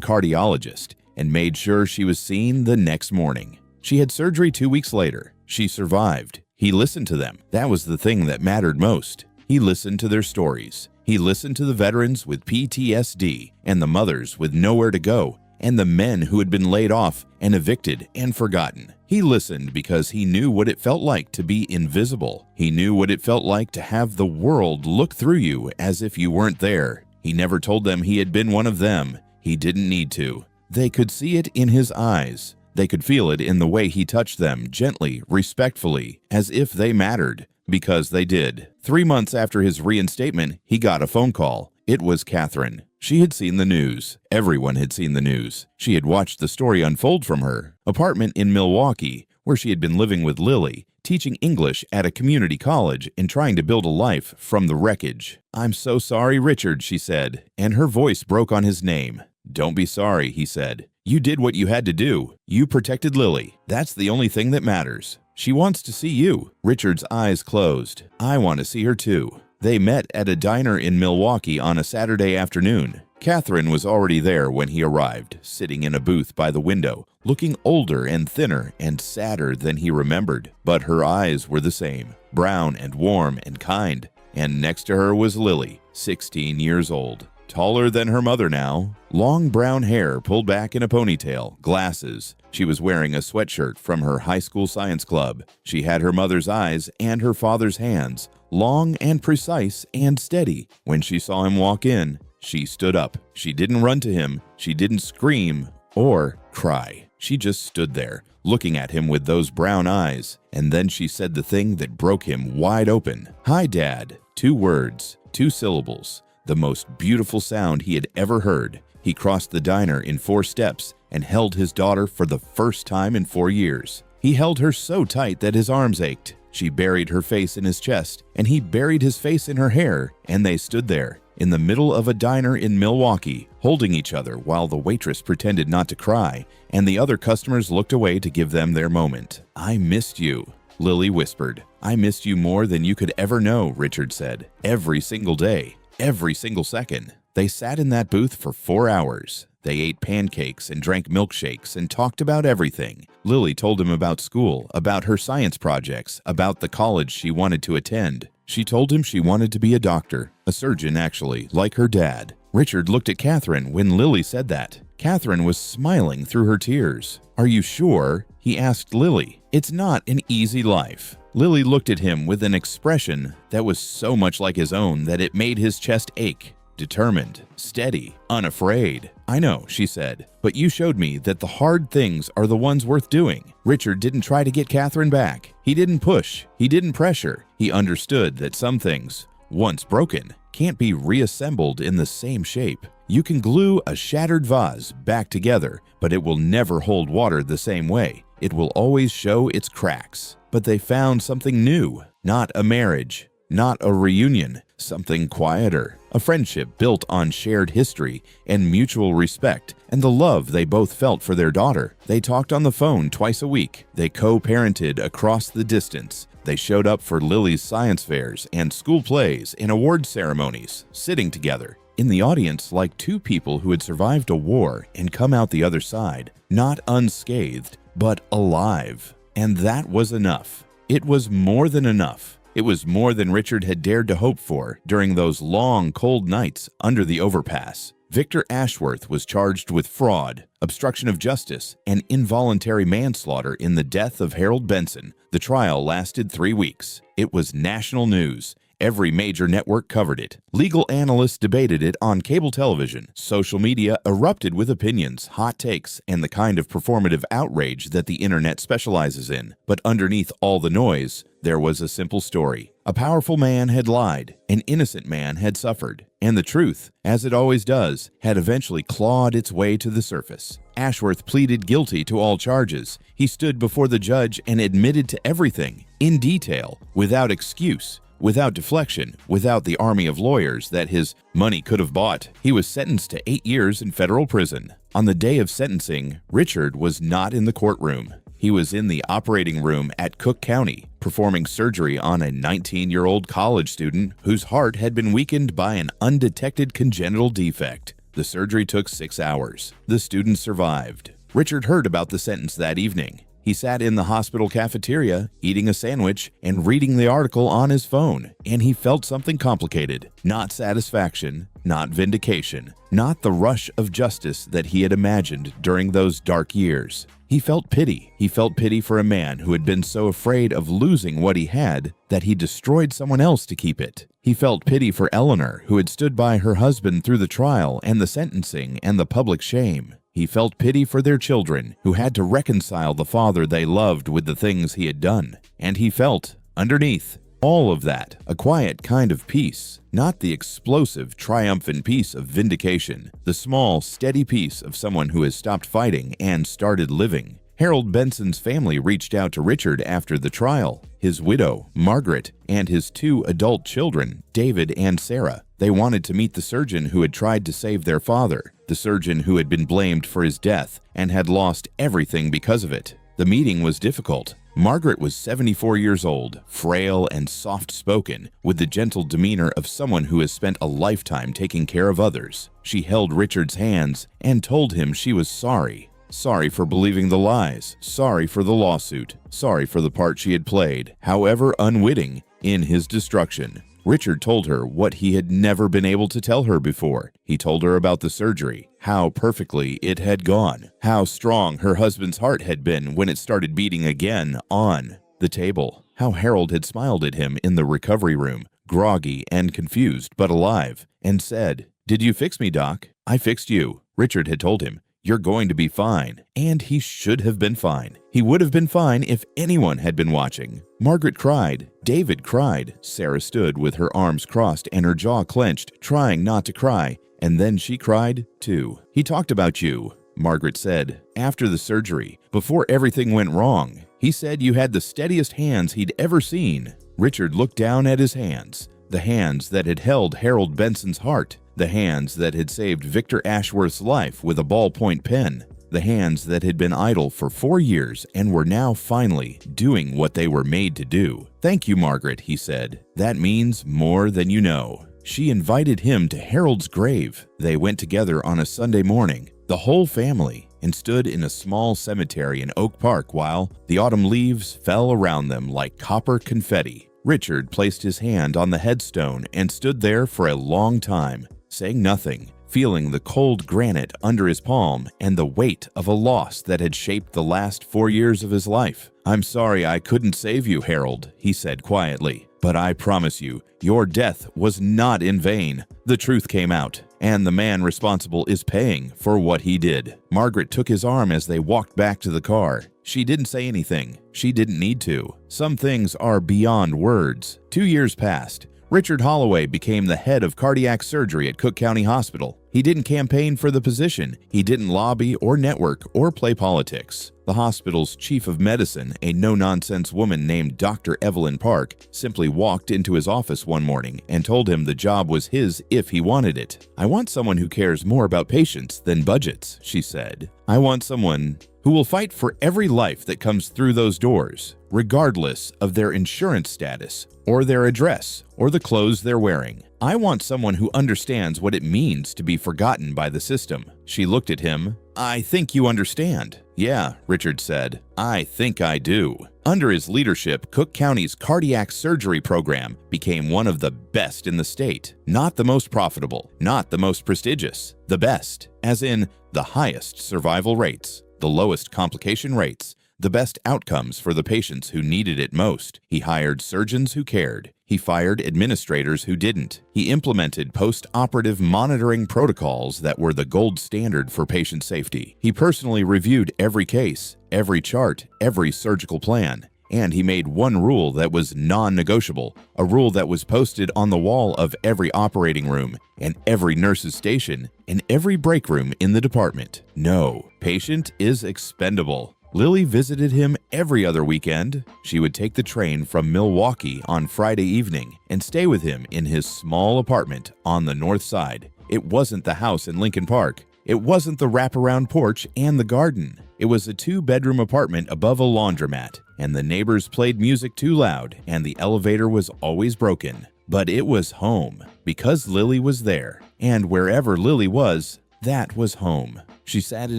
cardiologist, and made sure she was seen the next morning. She had surgery 2 weeks later. She survived. He listened to them. That was the thing that mattered most. He listened to their stories. He listened to the veterans with PTSD and the mothers with nowhere to go and the men who had been laid off and evicted and forgotten. He listened because he knew what it felt like to be invisible. He knew what it felt like to have the world look through you as if you weren't there. He never told them he had been one of them. He didn't need to. They could see it in his eyes. They could feel it in the way he touched them, gently, respectfully, as if they mattered, because they did. 3 months after his reinstatement, he got a phone call. It was Catherine. She had seen the news. Everyone had seen the news. She had watched the story unfold from her apartment in Milwaukee, where she had been living with Lily, teaching English at a community college and trying to build a life from the wreckage. "I'm so sorry, Richard," she said, and her voice broke on his name. "Don't be sorry," he said. "You did what you had to do. You protected Lily. That's the only thing that matters. She wants to see you." Richard's eyes closed. "I want to see her too." They met at a diner in Milwaukee on a Saturday afternoon. Catherine was already there when he arrived, sitting in a booth by the window, looking older and thinner and sadder than he remembered. But her eyes were the same, brown and warm and kind. And next to her was Lily, 16 years old. Taller than her mother now, long brown hair pulled back in a ponytail, glasses. She was wearing a sweatshirt from her high school science club. She had her mother's eyes and her father's hands, long and precise and steady. When she saw him walk in, she stood up. She didn't run to him. She didn't scream or cry. She just stood there, looking at him with those brown eyes. And then she said the thing that broke him wide open. "Hi, Dad." 2 words, 2 syllables. The most beautiful sound he had ever heard. He crossed the diner in 4 steps and held his daughter for the first time in 4 years. He held her so tight that his arms ached. She buried her face in his chest, and he buried his face in her hair, and they stood there, in the middle of a diner in Milwaukee, holding each other while the waitress pretended not to cry, and the other customers looked away to give them their moment. "I missed you," Lily whispered. "I missed you more than you could ever know," Richard said. "Every single day. Every single second." They sat in that booth for 4 hours. They ate pancakes and drank milkshakes and talked about everything. Lily told him about school, about her science projects, about the college she wanted to attend. She told him she wanted to be a doctor, a surgeon actually, like her dad. Richard looked at Catherine when Lily said that. Catherine was smiling through her tears. "Are you sure?" he asked Lily. "It's not an easy life." Lily looked at him with an expression that was so much like his own that it made his chest ache. Determined, steady, unafraid. "I know," she said, "but you showed me that the hard things are the ones worth doing." Richard didn't try to get Catherine back. He didn't push. He didn't pressure. He understood that some things, once broken, can't be reassembled in the same shape. You can glue a shattered vase back together, but it will never hold water the same way. It will always show its cracks. But they found something new, not a marriage, not a reunion, something quieter, a friendship built on shared history and mutual respect and the love they both felt for their daughter. They talked on the phone twice a week. They co-parented across the distance. They showed up for Lily's science fairs and school plays and award ceremonies, sitting together in the audience like 2 people who had survived a war and come out the other side, not unscathed, but alive. And that was enough. It was more than enough. It was more than Richard had dared to hope for during those long, cold nights under the overpass. Victor Ashworth was charged with fraud, obstruction of justice, and involuntary manslaughter in the death of Harold Benson. The trial lasted 3 weeks. It was national news. Every major network covered it. Legal analysts debated it on cable television. Social media erupted with opinions, hot takes, and the kind of performative outrage that the internet specializes in. But underneath all the noise, there was a simple story. A powerful man had lied. An innocent man had suffered. And the truth, as it always does, had eventually clawed its way to the surface. Ashworth pleaded guilty to all charges. He stood before the judge and admitted to everything, in detail, without excuse, without deflection, without the army of lawyers that his money could have bought. He was sentenced to 8 years in federal prison. On the day of sentencing, Richard was not in the courtroom. He was in the operating room at Cook County, performing surgery on a 19-year-old college student whose heart had been weakened by an undetected congenital defect. The surgery took 6 hours. The student survived. Richard heard about the sentence that evening. He sat in the hospital cafeteria, eating a sandwich and reading the article on his phone, and he felt something complicated. Not satisfaction, not vindication, not the rush of justice that he had imagined during those dark years. He felt pity. He felt pity for a man who had been so afraid of losing what he had that he destroyed someone else to keep it. He felt pity for Eleanor, who had stood by her husband through the trial and the sentencing and the public shame. He felt pity for their children, who had to reconcile the father they loved with the things he had done. And he felt, underneath all of that, a quiet kind of peace, not the explosive, triumphant peace of vindication, the small, steady peace of someone who has stopped fighting and started living. Harold Benson's family reached out to Richard after the trial. His widow, Margaret, and his 2 adult children, David and Sarah. They wanted to meet the surgeon who had tried to save their father, the surgeon who had been blamed for his death and had lost everything because of it. The meeting was difficult. Margaret was 74 years old, frail and soft-spoken, with the gentle demeanor of someone who has spent a lifetime taking care of others. She held Richard's hands and told him she was sorry. Sorry for believing the lies, sorry for the lawsuit, sorry for the part she had played, however unwitting, in his destruction. Richard told her what he had never been able to tell her before. He told her about the surgery, how perfectly it had gone, how strong her husband's heart had been when it started beating again on the table, how Harold had smiled at him in the recovery room, groggy and confused but alive, and said, "Did you fix me, Doc? I fixed you." Richard had told him, "You're going to be fine." And he should have been fine. He would have been fine if anyone had been watching. Margaret cried. David cried. Sarah stood with her arms crossed and her jaw clenched, trying not to cry. And then she cried, too. "He talked about you," Margaret said. "After the surgery, before everything went wrong. He said you had the steadiest hands he'd ever seen." Richard looked down at his hands. The hands that had held Harold Benson's heart. The hands that had saved Victor Ashworth's life with a ballpoint pen. The hands that had been idle for 4 years and were now finally doing what they were made to do. "Thank you, Margaret," he said. "That means more than you know." She invited him to Harold's grave. They went together on a Sunday morning, the whole family, and stood in a small cemetery in Oak Park while the autumn leaves fell around them like copper confetti. Richard placed his hand on the headstone and stood there for a long time, saying nothing, feeling the cold granite under his palm and the weight of a loss that had shaped the last 4 years of his life. "I'm sorry I couldn't save you, Harold," he said quietly, "but I promise you, your death was not in vain. The truth came out, and the man responsible is paying for what he did." Margaret took his arm as they walked back to the car. She didn't say anything. She didn't need to. Some things are beyond words. 2 years passed. Richard Holloway became the head of cardiac surgery at Cook County Hospital. He didn't campaign for the position. He didn't lobby or network or play politics. The hospital's chief of medicine, a no-nonsense woman named Dr. Evelyn Park, simply walked into his office one morning and told him the job was his if he wanted it. "I want someone who cares more about patients than budgets," she said. "I want someone who will fight for every life that comes through those doors, regardless of their insurance status or their address or the clothes they're wearing. I want someone who understands what it means to be forgotten by the system." She looked at him. "I think you understand." "Yeah," Richard said. "I think I do." Under his leadership, Cook County's cardiac surgery program became one of the best in the state. Not the most profitable, not the most prestigious, the best, as in the highest survival rates, the lowest complication rates, the best outcomes for the patients who needed it most. He hired surgeons who cared. He fired administrators who didn't. He implemented post-operative monitoring protocols that were the gold standard for patient safety. He personally reviewed every case, every chart, every surgical plan. And he made one rule that was non-negotiable, a rule that was posted on the wall of every operating room and every nurse's station and every break room in the department. No, patient is expendable. Lily visited him every other weekend. She would take the train from Milwaukee on Friday evening and stay with him in his small apartment on the north side. It wasn't the house in Lincoln Park. It wasn't the wraparound porch and the garden. It was a 2-bedroom apartment above a laundromat, and the neighbors played music too loud, and the elevator was always broken. But it was home, because Lily was there, and wherever Lily was, that was home. She sat in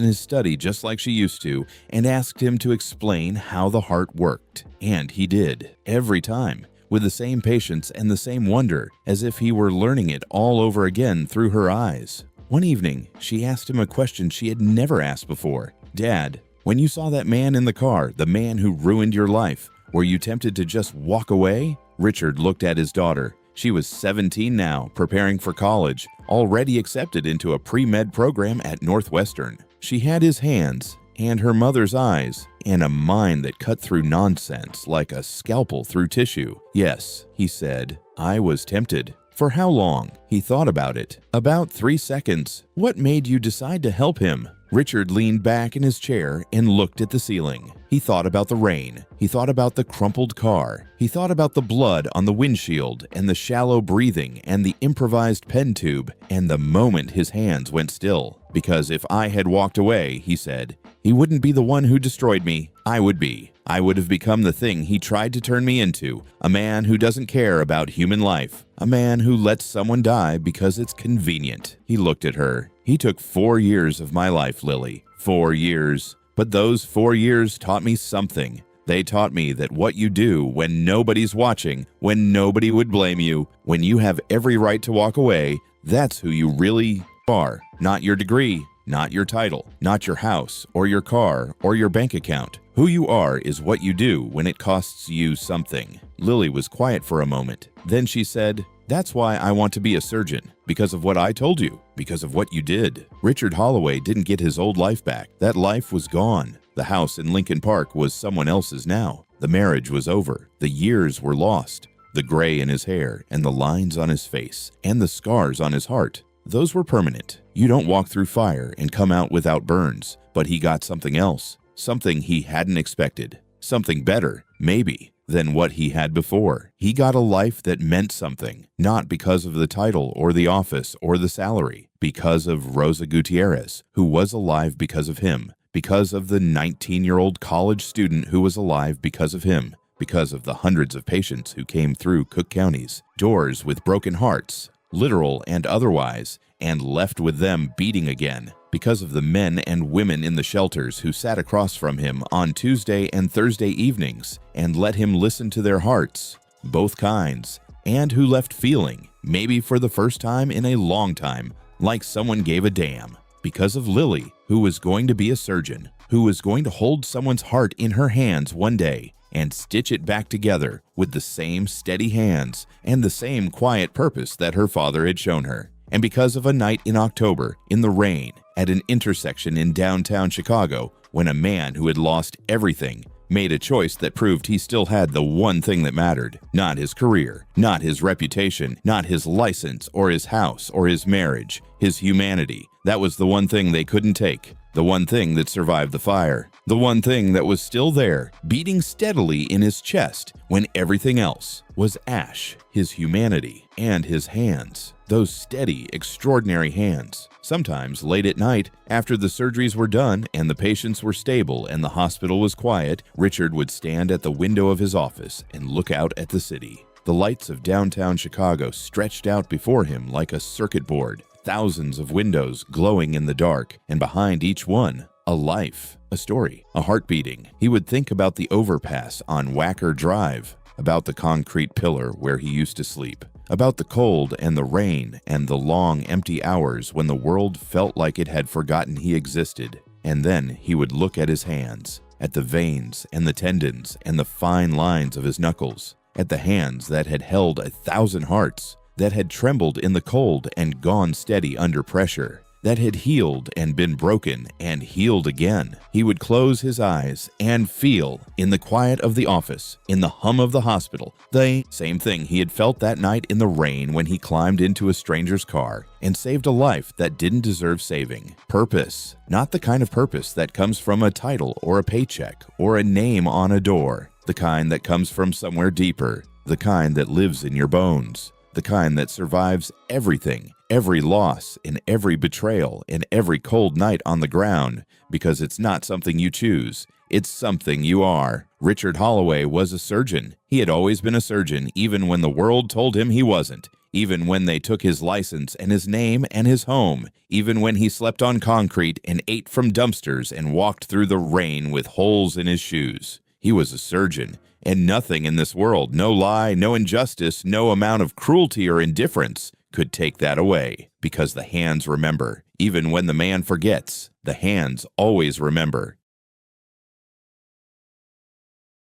his study just like she used to and asked him to explain how the heart worked. And he did, every time, with the same patience and the same wonder, as if he were learning it all over again through her eyes. One evening, she asked him a question she had never asked before. "Dad, when you saw that man in the car, the man who ruined your life, were you tempted to just walk away?" Richard looked at his daughter. She was 17 now, preparing for college, already accepted into a pre-med program at Northwestern. She had his hands and her mother's eyes and a mind that cut through nonsense like a scalpel through tissue. "Yes," he said, "I was tempted." "For how long?" He thought about it. "About 3 seconds." "What made you decide to help him?" Richard leaned back in his chair and looked at the ceiling. He thought about the rain. He thought about the crumpled car. He thought about the blood on the windshield and the shallow breathing and the improvised pen tube, and the moment his hands went still. "Because if I had walked away," he said, "he wouldn't be the one who destroyed me. I would be. I would have become the thing he tried to turn me into, a man who doesn't care about human life, a man who lets someone die because it's convenient." He looked at her. "He took 4 years of my life, Lily. 4 years. But those 4 years taught me something. They taught me that what you do when nobody's watching, when nobody would blame you, when you have every right to walk away, that's who you really are. Not your degree, not your title, not your house or your car or your bank account. Who you are is what you do when it costs you something." Lily was quiet for a moment. Then she said, "That's why I want to be a surgeon, because of what I told you, because of what you did." Richard Holloway didn't get his old life back. That life was gone. The house in Lincoln Park was someone else's now. The marriage was over. The years were lost. The gray in his hair and the lines on his face and the scars on his heart, those were permanent. You don't walk through fire and come out without burns. But he got something else, something he hadn't expected, something better, maybe, than what he had before. He got a life that meant something, not because of the title or the office or the salary, because of Rosa Gutierrez, who was alive because of him, because of the 19-year-old college student who was alive because of him, because of the hundreds of patients who came through Cook County's doors with broken hearts, literal and otherwise, and left with them beating again, because of the men and women in the shelters who sat across from him on Tuesday and Thursday evenings and let him listen to their hearts, both kinds, and who left feeling, maybe for the first time in a long time, like someone gave a damn. Because of Lily, who was going to be a surgeon, who was going to hold someone's heart in her hands one day and stitch it back together with the same steady hands and the same quiet purpose that her father had shown her. And because of a night in October, in the rain, at an intersection in downtown Chicago, when a man who had lost everything made a choice that proved he still had the one thing that mattered, not his career, not his reputation, not his license or his house or his marriage, his humanity. That was the one thing they couldn't take, the one thing that survived the fire, the one thing that was still there, beating steadily in his chest when everything else was ash, his humanity and his hands. Those steady, extraordinary hands. Sometimes late at night, after the surgeries were done and the patients were stable and the hospital was quiet, Richard would stand at the window of his office and look out at the city. The lights of downtown Chicago stretched out before him like a circuit board, thousands of windows glowing in the dark, and behind each one, a life, a story, a heart beating. He would think about the overpass on Wacker Drive, about the concrete pillar where he used to sleep, about the cold and the rain and the long empty hours when the world felt like it had forgotten he existed. And then he would look at his hands, at the veins and the tendons and the fine lines of his knuckles, at the hands that had held 1,000 hearts, that had trembled in the cold and gone steady under pressure, that had healed and been broken and healed again. He would close his eyes and feel, in the quiet of the office, in the hum of the hospital, the same thing he had felt that night in the rain when he climbed into a stranger's car and saved a life that didn't deserve saving. Purpose. Not the kind of purpose that comes from a title or a paycheck or a name on a door. The kind that comes from somewhere deeper. The kind that lives in your bones. the kind that survives everything, every loss, and every betrayal, and every cold night on the ground, because it's not something you choose. It's something you are. Richard Holloway was a surgeon. He had always been a surgeon, even when the world told him he wasn't. Even when they took his license and his name and his home. Even when he slept on concrete and ate from dumpsters and walked through the rain with holes in his shoes. He was a surgeon. And nothing in this world, no lie, no injustice, no amount of cruelty or indifference could take that away. Because the hands remember. Even when the man forgets, the hands always remember.